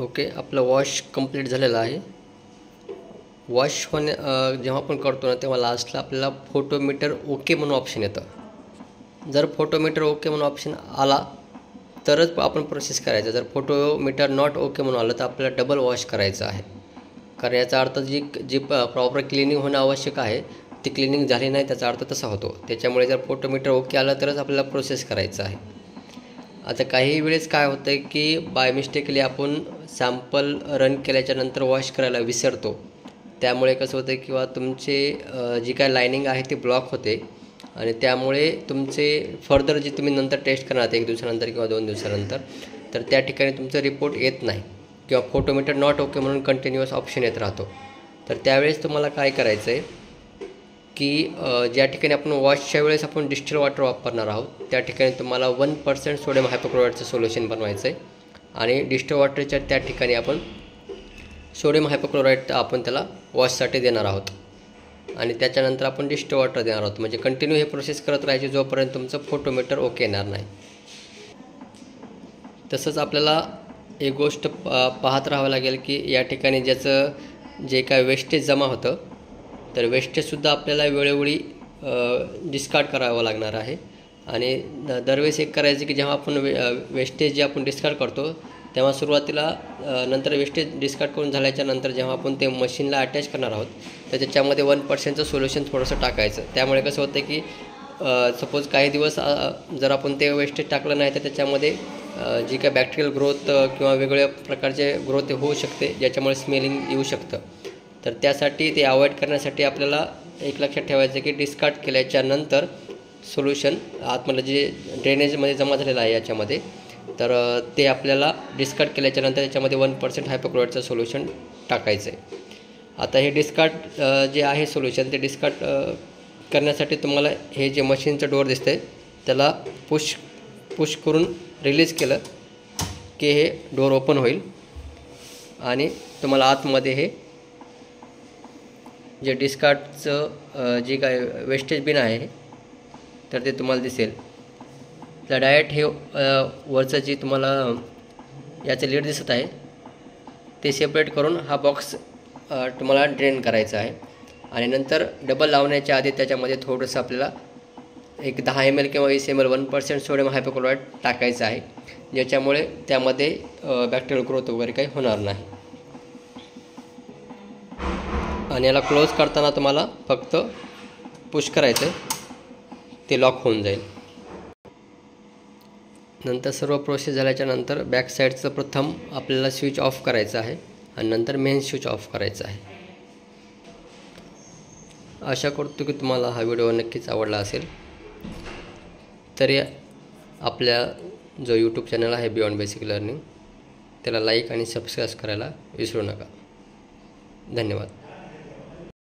Okay, आपलं wash complete झालेलं आहे. वॉश जेव्हा आपण करतो ना तेव्हा लास्टला आपल्याला फोटोमीटर ओके म्हणून ऑप्शन येतं. जर फोटोमीटर ओके म्हणून ऑप्शन आला तरच आपण प्रोसेस करायचं. जर फोटोमीटर नॉट ओके म्हणून आलं तर आपल्याला डबल वॉश करायचं आहे. कारण याचा अर्थ जी प्रॉपर क्लिनिंग होणं आवश्यक आहे ती क्लिनिंग झाली नाही, त्याचा अर्थ तसा होतो. त्याच्यामुळे जर फोटोमीटर ओके आलं तरच आपल्याला प्रोसेस करायचं आहे. आता काही वेळेस काय होतं आहे की बाय मिस्टेकली आपण सॅम्पल रन केल्याच्यानंतर वॉश करायला विसरतो. त्यामुळे कसं होतं किंवा तुमचे जी काय लायनिंग आहे ती ब्लॉक होते आणि त्यामुळे तुमचे फर्दर जी तुम्ही नंतर टेस्ट करणार 1 दिवसानंतर किंवा 2 दिवसानंतर तर त्या ठिकाणी तुमचा रिपोर्ट येत नाही किंवा फोटोमीटर नॉट ओके म्हणून कंटिन्युअस ऑप्शन येत राहतो. तर त्यावेळेस तुम्हाला काय करायचं आहे की ज्या ठिकाणी आपण वॉशच्या वेळेस आपण डिस्टिल वॉटर वापरणार आहोत त्या ठिकाणी तुम्हाला 1% सोडियम हायपोक्लोराईडचं सोल्युशन बनवायचं आहे आणि डिस्टिल वॉटरच्या त्या ठिकाणी आपण सोडियम हायपोक्लोराईड आपण त्याला वॉशसाठी देणार आहोत आणि त्याच्यानंतर आपण डिस्टिल वॉटर देणार आहोत. म्हणजे कंटिन्यू हे प्रोसेस करत राहायची जोपर्यंत तुमचं फोटोमीटर ओके येणार नाही. तसंच आपल्याला एक गोष्ट पाहत राहावं लागेल की या ठिकाणी ज्याचं जे काय वेस्टेज जमा होतं तर वेस्टेजसुद्धा आपल्याला वेळोवेळी डिस्कार्ड करावं लागणार आहे. आणि दरवेळेस एक करायचं की जेव्हा आपण वेस्टेज जे आपण डिस्कार्ड करतो तेव्हा सुरुवातीला नंतर वेस्टेज डिस्कार्ड करून झाल्याच्या नंतर जेव्हा आपण ते मशीनला अटॅच करणार आहोत तर त्याच्यामध्ये 1%चं सोल्युशन थोडंसं टाकायचं. त्यामुळे कसं होतं की सपोज काही दिवस जर आपण ते वेस्टेज टाकलं नाही तर त्याच्यामध्ये जी काय बॅक्टेरियल ग्रोथ किंवा वेगवेगळ्या प्रकारचे ग्रोथ होऊ शकते ज्याच्यामुळे स्मेलिंग येऊ शकतं. तर त्यासाठी ते अवॉइड करण्यासाठी आपल्याला एक लक्षात ठेवायचं की डिस्कार्ड केल्याच्या नंतर सोल्युशन आतमध्ये जे ड्रेनेजमध्ये जमा झालेलं आहे याच्यामध्ये तर ते आपल्याला डिस्कार्ड केल्याच्यानंतर याच्यामध्ये 1% हायपोक्लोराईडचं सोल्युशन टाकायचं आहे. आता हे डिस्कार्ड जे आहे सोल्युशन ते डिस्कार्ड करण्यासाठी तुम्हाला हे जे मशीनचं डोअर दिसतं आहे त्याला पुश करून रिलीज केलं की हे डोअर ओपन होईल आणि तुम्हाला आतमध्ये हे जे डिस्कार्डचं जे काय वेस्टेज बिन आहे तर ते तुम्हाला दिसेल. तर डायरेक्ट हे वरचं जी तुम्हाला याचं लीड दिसत आहे ते सेपरेट करून हा बॉक्स तुम्हाला ड्रेन करायचा आहे आणि नंतर डबल लावण्याच्या आधी त्याच्यामध्ये थोडंसं आपल्याला एक 10 ml किंवा 20 ml 1% सोडियम हायपोक्लोराईड टाकायचं आहे ज्याच्यामुळे त्यामध्ये बॅक्टेरियल ग्रोथ वगैरे काही होणार नाही. आणि याला क्लोज करताना तुम्हाला फक्त पुश करायचं ते लॉक होऊन जाईल. नंतर सर्व प्रोसेस झाल्याच्या नंतर बॅक साईडचं प्रथम आपल्याला स्विच ऑफ करायचं आहे आणि नंतर मेन स्विच ऑफ करायचं आहे. आशा करतो की तुम्हाला हा व्हिडिओ नक्कीच आवडला असेल. तरी आपल्या जो यूट्यूब चॅनल आहे बियॉन्ड बेसिक लर्निंग त्याला लाईक आणि सबस्क्राईब करायला विसरू नका. धन्यवाद.